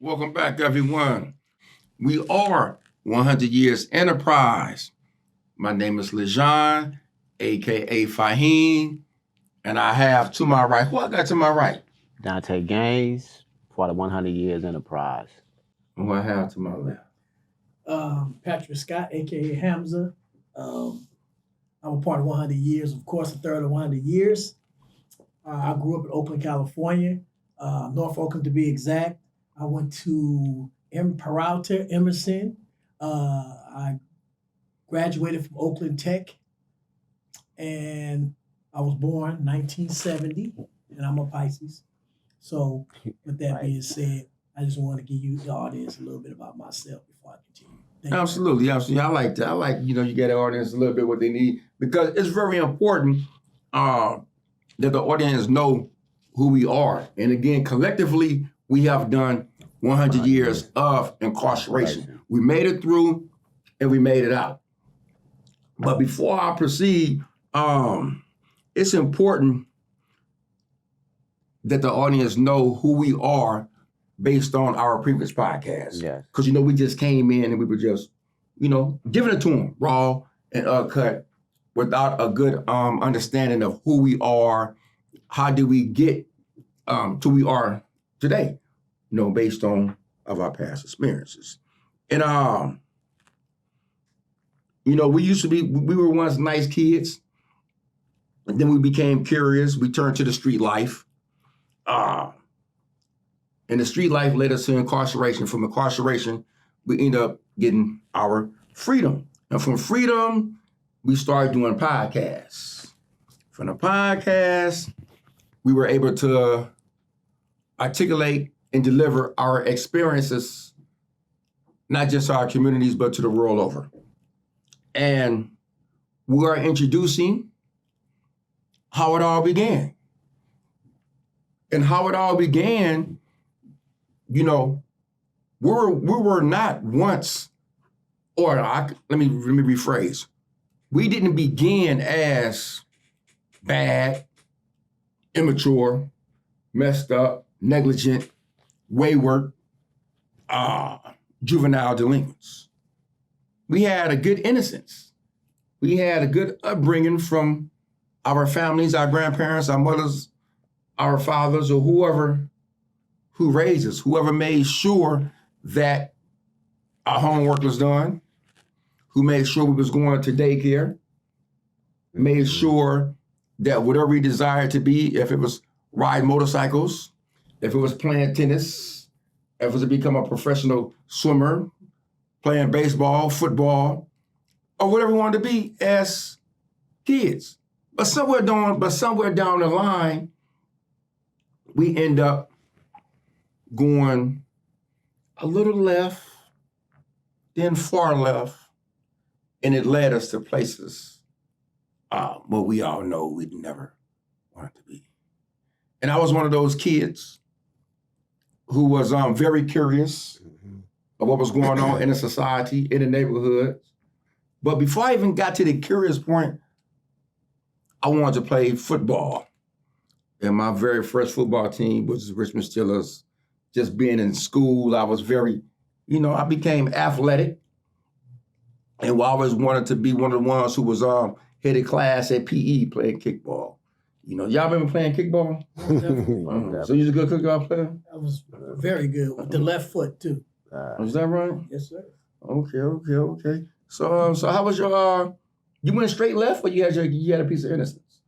Welcome back, everyone. We are 100 Years Enterprise. My name is Lejon, aka Fahim, and I have to my right. Who I got to my right? Dante Gaines for the 100 Years Enterprise. Who I have to my left? Patrick Scott, aka Hamza. I'm a part of 100 Years, of course, a third of 100 Years. I grew up in Oakland, California, North Oakland to be exact. I went to Peralta, Emerson. I graduated from Oakland Tech, and I was born 1970, and I'm a Pisces. So, with that being said, I just want to give you the audience a little bit about myself before I continue. Absolutely. I like that. I like, you get the audience a little bit what they need because it's very important that the audience know who we are. And again, collectively, we have done 100 years of incarceration. We made it through and we made it out. But before I proceed, it's important that the audience know who we are based on our previous podcast. Yes. Because, we just came in and we were just, giving it to them raw and uncut without a good understanding of who we are. How do we get to who we are today, based on of our past experiences. And, we were once nice kids. And then we became curious. We turned to the street life. And the street life led us to incarceration. From incarceration, we ended up getting our freedom. And from freedom, we started doing podcasts. From the podcast, we were able to articulate and deliver our experiences, not just to our communities, but to the world over. And we are introducing how it all began. And how it all began, we were not once, let me rephrase. We didn't begin as bad, immature, messed up, negligent, wayward, juvenile delinquents. We had a good innocence. We had a good upbringing from our families, our grandparents, our mothers, our fathers, or whoever who raised us, whoever made sure that our homework was done, who made sure we was going to daycare, made sure that whatever we desired to be, if it was ride motorcycles, if it was playing tennis, if it was to become a professional swimmer, playing baseball, football, or whatever we wanted to be as kids. But somewhere down the line, we end up going a little left, then far left, and it led us to places what we all know we'd never wanted to be. And I was one of those kids who was very curious of what was going on in the society, in the neighborhood. But before I even got to the curious point, I wanted to play football. And my very first football team was the Richmond Steelers. Just being in school, I was very, I became athletic. And I always wanted to be one of the ones who was head of class at PE playing kickball. Y'all been playing kickball? So you was a good kickball player? I was very good with the left foot, too. Is that right? Yes, sir. Okay. So how was your, you went straight left or you had a piece of innocence?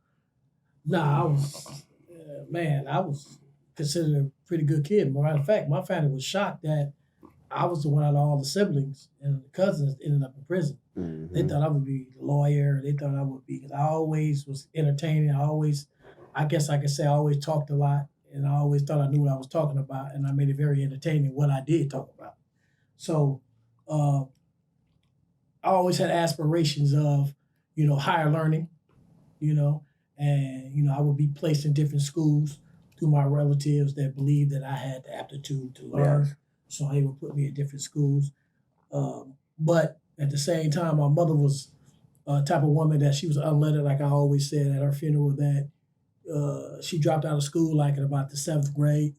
Nah, I was considered a pretty good kid. Matter of fact, my family was shocked that I was the one out of all the siblings and the cousins ended up in prison. Mm-hmm. They thought I would be a lawyer. They thought I would be, because I always was entertaining. I guess I could say I always talked a lot, and I always thought I knew what I was talking about, and I made it very entertaining what I did talk about. So I always had aspirations of, higher learning, and, I would be placed in different schools through my relatives that believed that I had the aptitude to learn. Yes. So they would put me in different schools. But at the same time, my mother was a type of woman that she was unlettered, like I always said at her funeral, that she dropped out of school like in about the 7th grade.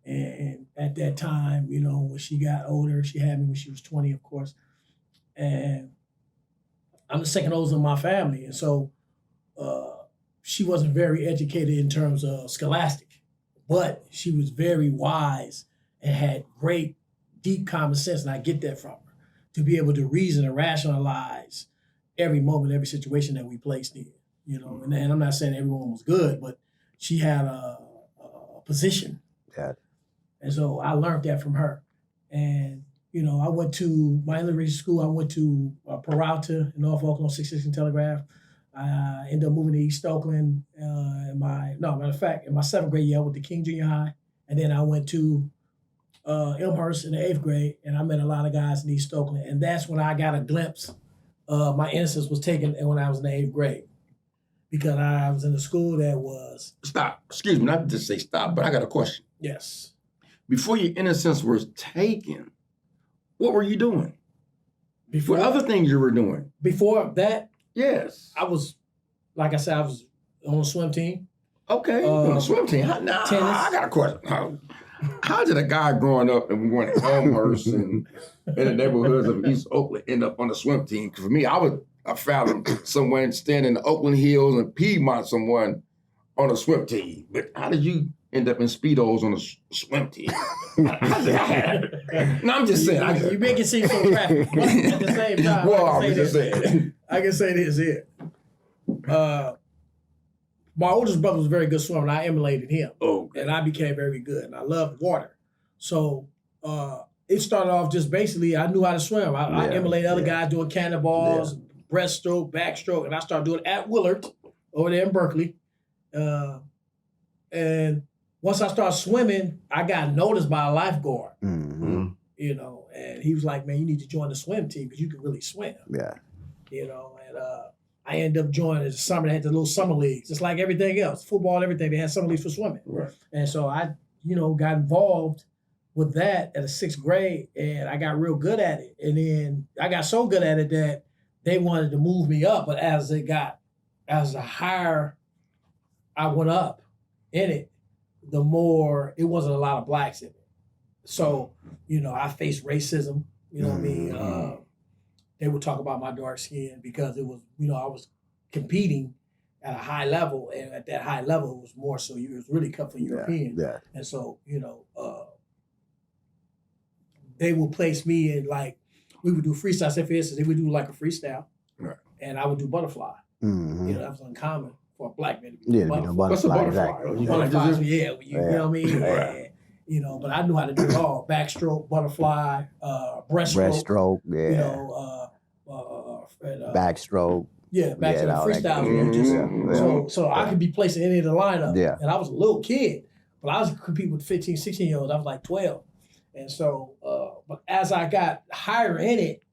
And at that time, you know, when she got older, she had me when she was 20, of course. And I'm the second oldest in my family. And so uh, she wasn't very educated in terms of scholastic, but she was very wise and had great, deep common sense. And I get that from her to be able to reason and rationalize every moment, every situation that we placed in. You know, and I'm not saying everyone was good, but she had a position. Yeah. And so I learned that from her. And, you know, I went to my elementary school. I went to Peralta in Norfolk on 660 Telegraph. I ended up moving to East Oakland. Matter of fact, in my 7th grade year, I went to King Junior High. And then I went to Elmhurst in the 8th grade. And I met a lot of guys in East Oakland. And that's when I got a glimpse of my innocence was taken when I was in the 8th grade. Because I was in a school that was... Stop. Excuse me, not to say stop, but I got a question. Yes. Before your innocence was taken, what were you doing? What other things you were doing? Before that, yes, I was, like I said, I was on a swim team. Okay, on the swim team. Now, tennis. I got a question. How did a guy growing up and going to Elmhurst and in the neighborhoods of East Oakland end up on the swim team? Because for me, I found someone standing in the Oakland Hills and Piedmont, someone on a swim team. But how did you end up in Speedos on a swim team? How did that happen? No, I'm just saying. You make it seem so graphic. But at the same time, well, I was just saying. I can say this here. My oldest brother was a very good swimmer, and I emulated him. Oh, and I became very good, and I loved water. So it started off just basically, I knew how to swim. I emulated other guys doing cannonballs, breaststroke, backstroke, and I started doing it at Willard over there in Berkeley. And once I started swimming, I got noticed by a lifeguard. Mm-hmm. You know, and he was like, "Man, you need to join the swim team because you can really swim." Yeah. You know, and I ended up joining the summer. They had the little summer leagues, just like everything else, football and everything. They had summer leagues for swimming. Right. And so I, you know, got involved with that at the 6th grade, and I got real good at it. And then I got so good at it that they wanted to move me up. But as the higher I went up in it, the more it wasn't a lot of blacks in it. So, you know, I faced racism. You know what I mean? They would talk about my dark skin because it was, you know, I was competing at a high level, and at that high level, it was more so you was really cut for European. Yeah. And so, you know, they would place me in, like, we would do freestyle. Say, for instance, they would do like a freestyle, right, and I would do butterfly. Mm-hmm. You know, that was uncommon for a black man to Yeah, butterfly. What's a butterfly? Exactly. Butterflies, you know what I mean? Right. And, you know, but I knew how to do it all. Backstroke, butterfly, breaststroke. Yeah. You know, backstroke. Yeah, back to the all that freestyle. good. So I could be placed in any of the lineup. Yeah. And I was a little kid, but I was competing with 15, 16-year-olds. I was like 12. And so, but as I got higher in it,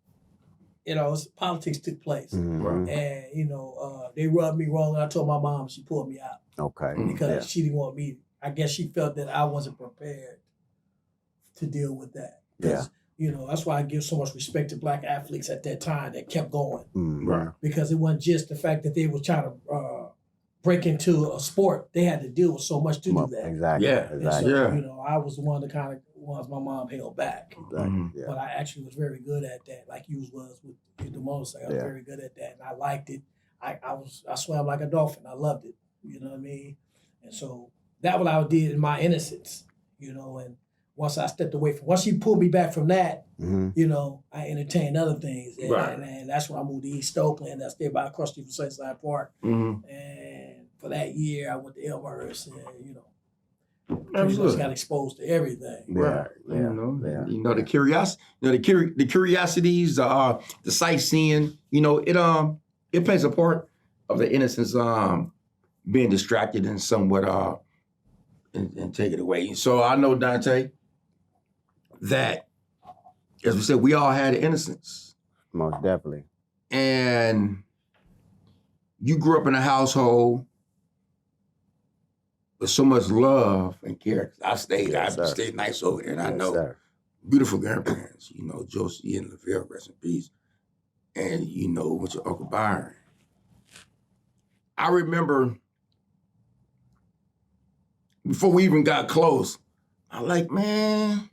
you know, politics took place. Mm-hmm. And, you know, they rubbed me wrong. And I told my mom, she pulled me out. Okay. Because she didn't want me. I guess she felt that I wasn't prepared to deal with that. Yeah. You know, that's why I give so much respect to black athletes at that time that kept going. Mm-hmm. Right. Because it wasn't just the fact that they were trying to break into a sport. They had to deal with so much to do that. Exactly. Yeah. And Exactly. so, you know, I was the one that kind of was my mom held back. Exactly. Yeah. But I actually was very good at that, like you was with the motorcycle. I was very good at that, and I liked it. I swam like a dolphin. I loved it. You know what I mean? And so that what I did in my innocence. You know, and once I stepped away from, once she pulled me back from that, you know, I entertained other things. And, Right. and that's when I moved to East Oakland. That's there by across the street from Sunside Park. Mm-hmm. And for that year, I went to Elmhurst, and you know, Absolutely. got exposed to everything. Right. Yeah. You know, the curiosity, the curiosities, the sightseeing, you know, it plays a part of the innocence being distracted and somewhat and take it away. So I know, Dante, that as we said, we all had innocence. Most definitely. And you grew up in a household with so much love and care. I stayed nice over there, and I know beautiful grandparents, you know, Josie and Lavelle, rest in peace. And, you know, with your Uncle Byron. I remember before we even got close, I'm like, man,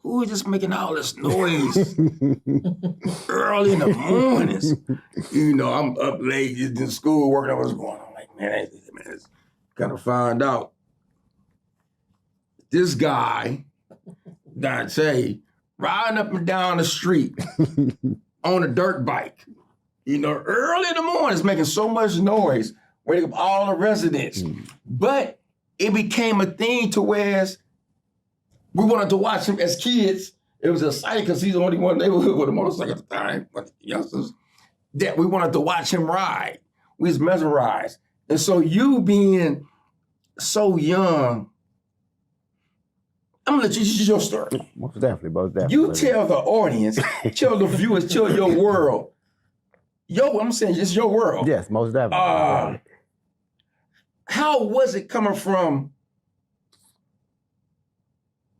who is just making all this noise early in the mornings? You know, I'm up late in school working on what's going on. I'm like, man, it's kind of find out. This guy, Dante, riding up and down the street on a dirt bike, you know, early in the morning, it's making so much noise, waking up all the residents. But it became a thing to where we wanted to watch him as kids. It was exciting because he's the only one in the neighborhood with a motorcycle at the time, but the youngsters, that we wanted to watch him ride. We was mesmerized. And so you being so young, I'm gonna let you use your story. Most definitely. You tell the audience, tell the viewers, tell your world. I'm saying it's your world. Yes, most definitely. How was it coming from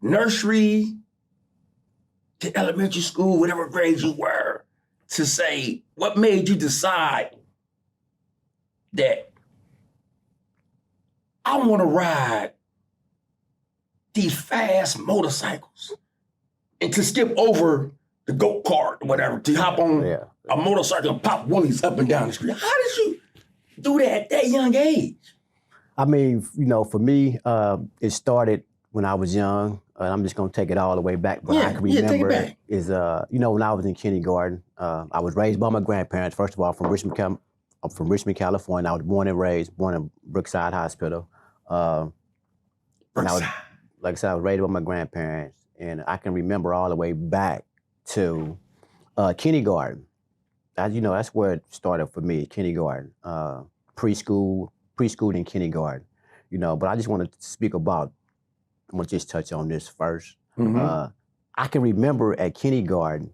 nursery to elementary school, whatever grade you were, to say, what made you decide that I want to ride these fast motorcycles and to skip over the go-kart or whatever, to hop on a motorcycle and pop woolies up and down the street? How did you do that at that young age? I mean, you know, for me, it started when I was young. I'm just gonna take it all the way back, but I can remember is, you know, when I was in kindergarten, I was raised by my grandparents. First of all, I'm from Richmond, California. I was born in Brookside Hospital. And I was, like I said, I was raised by my grandparents, and I can remember all the way back to kindergarten. As you know, that's where it started for me, kindergarten, preschool and kindergarten. You know, but I just want to speak about. I'm gonna just touch on this first. I can remember at kindergarten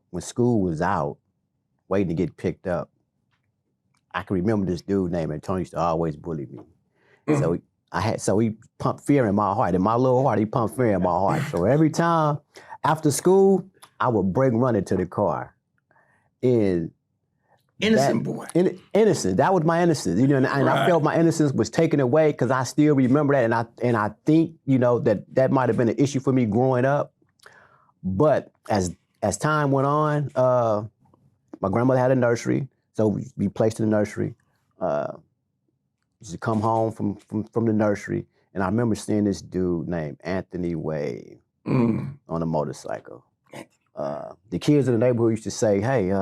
when school was out, waiting to get picked up. I can remember this dude named Antonio used to always bully me. So he pumped fear in my heart. In my little heart, he pumped fear in my heart. So every time after school, I would break running to the car. And innocent boy. Innocence. That was my innocence. You know, and I felt my innocence was taken away because I still remember that. And I think, you know, that might have been an issue for me growing up. But as time went on, my grandmother had a nursery, so we placed in the nursery. Used to come home from the nursery, and I remember seeing this dude named Anthony Wade on a motorcycle. The kids in the neighborhood used to say, "Hey,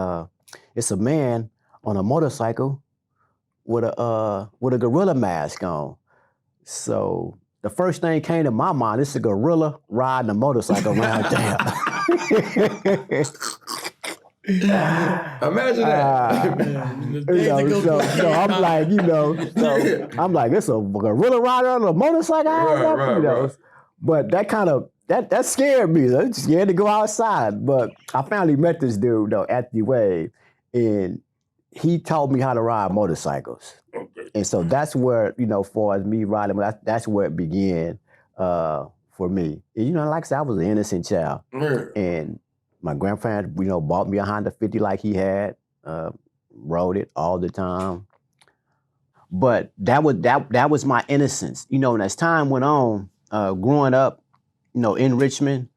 it's a man on a motorcycle with a gorilla mask on." So the first thing came to my mind, this is a gorilla riding a motorcycle around town. Imagine that. So I'm like, you know, it's a gorilla rider on a motorcycle. Right. But that scared me. I was scared to go outside. But I finally met this dude though, Anthony Wade, and he taught me how to ride motorcycles. And so that's where, you know, for me riding, that's where it began for me. And, you know, like I said, I was an innocent child. And my grandparents, you know, bought me a Honda 50 like he had, rode it all the time. But that was my innocence. You know, and as time went on, growing up, you know, in Richmond,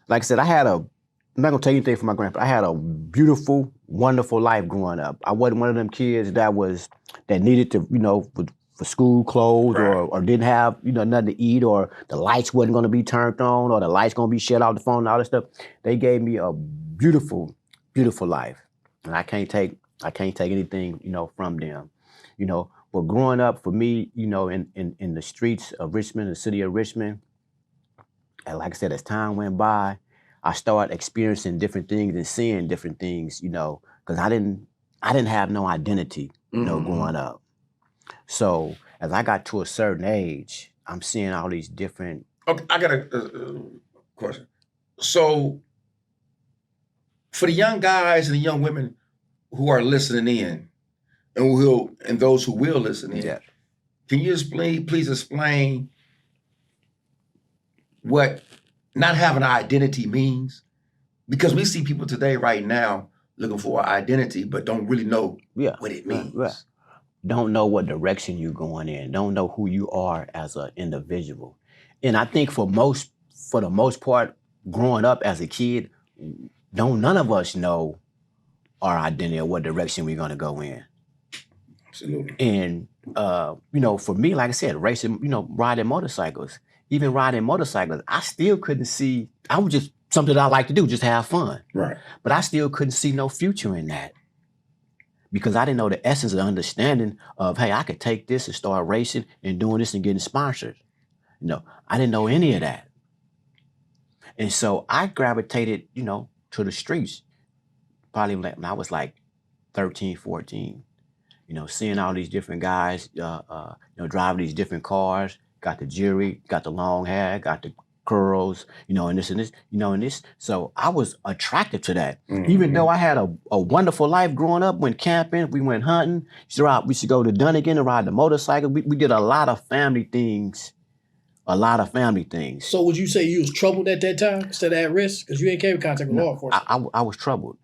like I said, I'm not gonna take anything from my grandpa. I had a beautiful, wonderful life growing up. I wasn't one of them kids that needed to, you know, for school clothes or didn't have, you know, nothing to eat, or the lights wasn't gonna be turned on, or the lights gonna be shut off the phone and all that stuff. They gave me a beautiful, beautiful life. And I can't take anything, you know, from them. You know, but growing up for me, you know, in the streets of Richmond, the city of Richmond, and like I said, as time went by, I started experiencing different things and seeing different things, you know, because I didn't have no identity, you know, growing up. So as I got to a certain age, I'm seeing all these different. Okay, I got a question. So for the young guys and the young women who are listening in, and those who will listen in, can you please explain what not having an identity means? Because we see people today right now looking for an identity, but don't really know what it means. Don't know what direction you're going in. Don't know who you are as an individual. And I think for the most part, growing up as a kid, none of us know our identity or what direction we're gonna go in. Absolutely. And for me, like I said, racing, riding motorcycles, I still couldn't see. I was just something that I like to do, just have fun. Right. But I still couldn't see no future in that because I didn't know the essence of understanding of, hey, I could take this and start racing and doing this and getting sponsored. I didn't know any of that. And so I gravitated, to the streets probably when I was like 13, 14. Seeing all these different guys, driving these different cars, got the jewelry, got the long hair, got the curls, and this. So I was attracted to that. Mm-hmm. Even though I had a wonderful life growing up, went camping, we went hunting, we used to go to Dante and ride the motorcycle. We did a lot of family things. So would you say you was troubled at that time instead of at risk? Because you ain't came in contact with law enforcement. I was troubled.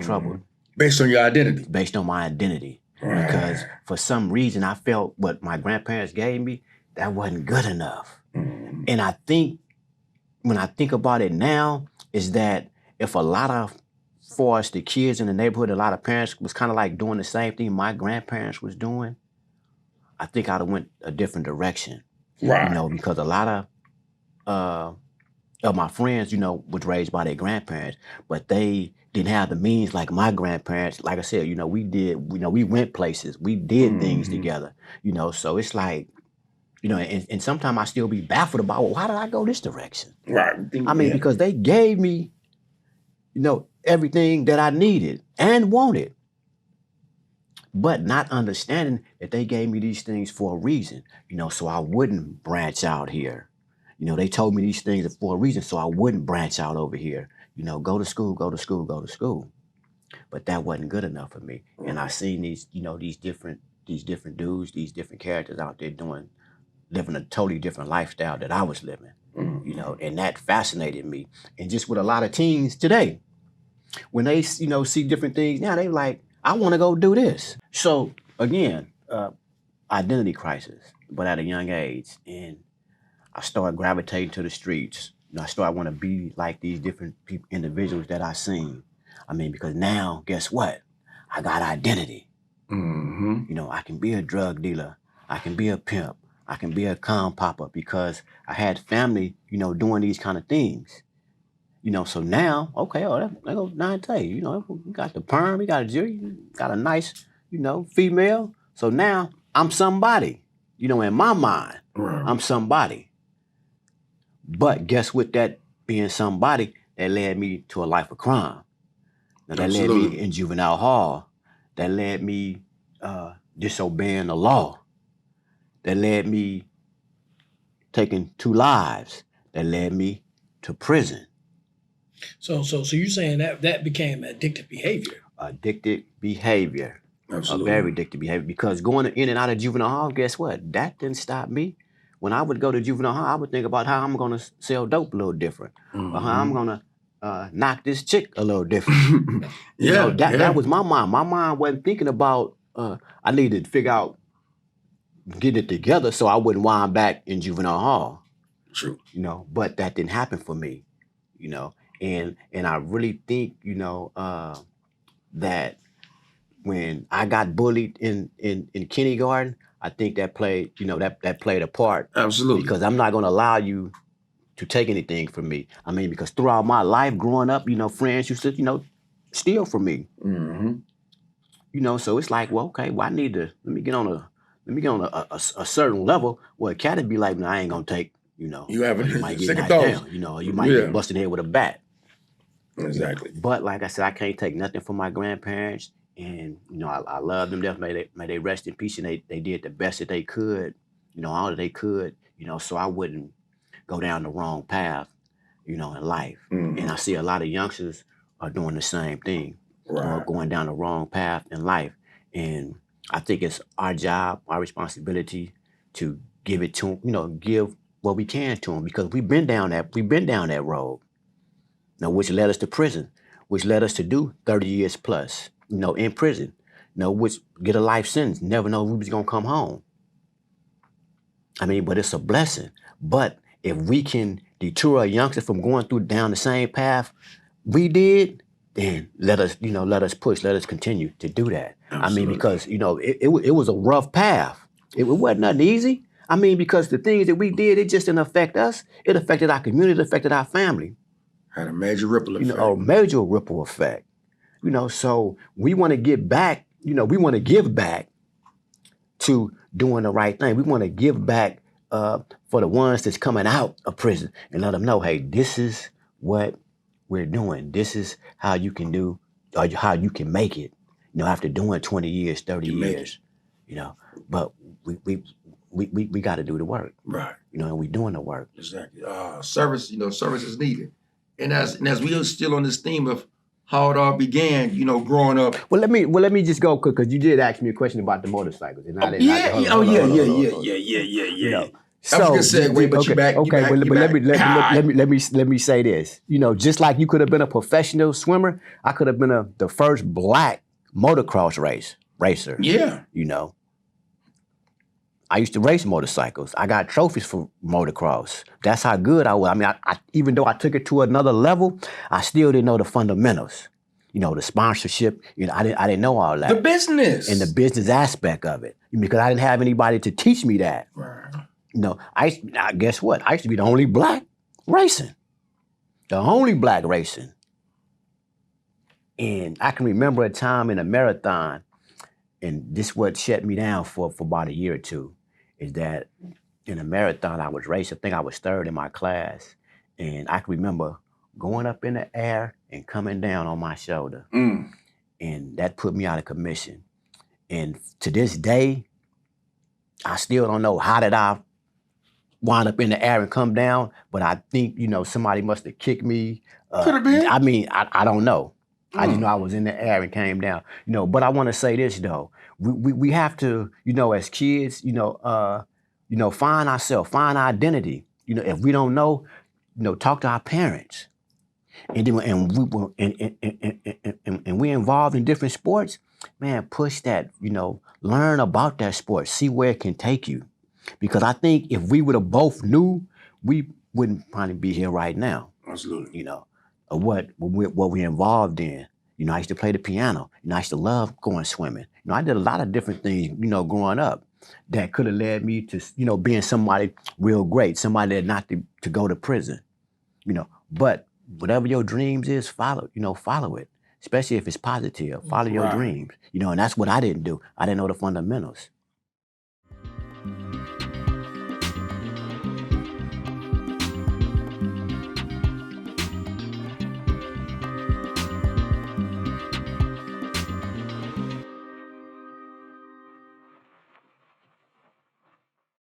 Troubled. Based on your identity? Based on my identity. Right. Because for some reason I felt what my grandparents gave me, that wasn't good enough. Mm-hmm. And I think, when I think about it now, is that if a lot of, for us, the kids in the neighborhood, a lot of parents was kind of like doing the same thing my grandparents was doing, I think I'd have went a different direction. Right. Because a lot of my friends, was raised by their grandparents, but they didn't have the means like my grandparents. Like I said, we went places, we did things together, so it's like, and sometimes I still be baffled about, well, why did I go this direction? Right. I mean, because they gave me, everything that I needed and wanted, but not understanding that they gave me these things for a reason, so I wouldn't branch out here. They told me these things for a reason, so I wouldn't branch out over here. Go to school. But that wasn't good enough for me. And I seen these different dudes, these different characters out there living a totally different lifestyle that I was living. And that fascinated me. And just with a lot of teens today, when they, see different things now, they like, I want to go do this. So again, identity crisis, but at a young age. And I started gravitating to the streets. I started want to be like these different individuals that I seen. I mean, because now, guess what? I got identity. Mm-hmm. I can be a drug dealer. I can be a pimp. I can be a con popper because I had family, doing these kind of things. So now, okay, there goes Dante. You got the perm, you got a jury, you got a nice, female. So now I'm somebody. In my mind, Right. I'm somebody. But guess what? That being somebody, that led me to a life of crime. Now, that led me in juvenile hall. That led me disobeying the law. That led me taking 2 lives. That led me to prison. So you're saying that became addictive behavior? Addicted behavior. Absolutely. A very addictive behavior. Because going in and out of juvenile hall, guess what? That didn't stop me. When I would go to juvenile hall, I would think about how I'm going to sell dope a little different. Or how I'm going to knock this chick a little different. That was my mind. My mind wasn't thinking about, I needed to figure out, get it together so I wouldn't wind back in juvenile hall. True. But that didn't happen for me, And I really think, that when I got bullied in kindergarten, I think that played, that played a part. Absolutely. Because I'm not going to allow you to take anything from me. I mean, because throughout my life growing up, friends used to, steal from me. Mm-hmm. So it's like, well, okay, well, let me get on a certain level where a cat would be like, no, I ain't gonna take, you have you might get second knocked thoughts. down, you might get busted head with a bat. Exactly. But like I said, I can't take nothing from my grandparents. And, I love them. May they rest in peace. And they did the best that they could, all that they could, so I wouldn't go down the wrong path, in life. Mm-hmm. And I see a lot of youngsters are doing the same thing, Right. going down the wrong path in life. And I think it's our job, our responsibility to give it to them, give what we can to them, because we've been down that road. Which led us to prison, which led us to do 30 years plus, in prison, which get a life sentence, never know we was gonna come home. I mean, but it's a blessing. But if we can deter a youngster from going down the same path we did, then let us push, let us continue to do that. Absolutely. I mean, because it was a rough path. It wasn't nothing easy. I mean, because the things that we did, it just didn't affect us. It affected our community, it affected our family. Had a major ripple effect. A major ripple effect. So we want to get back, we want to give back to doing the right thing. We want to give back for the ones that's coming out of prison and let them know, hey, this is what we're doing. This is how you can do, or how you can make it, after doing 20 years, 30 years, but we got to do the work. Right. And we doing the work. Exactly. Service is needed. And as we are still on this theme of how it all began, growing up. Well, let me just go, because you did ask me a question about the motorcycles. And I didn't. Yeah. So, I was gonna segue, but okay, you back. Okay, you back, let me say this. Just like you could have been a professional swimmer, I could have been the first black motocross racer. Yeah. I used to race motorcycles. I got trophies for motocross. That's how good I was. I mean, I even though I took it to another level, I still didn't know the fundamentals. The sponsorship. I didn't know all that. The business. And the business aspect of it, because I didn't have anybody to teach me that. Right. Guess what? I used to be the only black racing. The only black racing. And I can remember a time in a marathon, and this what shut me down for about a year or two, is that in a marathon I was racing. I think I was third in my class. And I can remember going up in the air and coming down on my shoulder. Mm. And that put me out of commission. And to this day, I still don't know how did I wind up in the air and come down, but I think, somebody must have kicked me. Could have been. I mean, I don't know. I just know I was in the air and came down. But I want to say this though. We have to, as kids, find ourselves, find our identity. If we don't know, talk to our parents. And then and we're involved in different sports, man, push that, learn about that sport, see where it can take you. Because I think if we would have both knew, we wouldn't probably be here right now. Absolutely. Of what we're involved in. I used to play the piano. I used to love going swimming. I did a lot of different things, growing up that could have led me to, being somebody real great, somebody that not to go to prison. But whatever your dreams is, follow it. Especially if it's positive. Follow your dreams. And that's what I didn't do. I didn't know the fundamentals.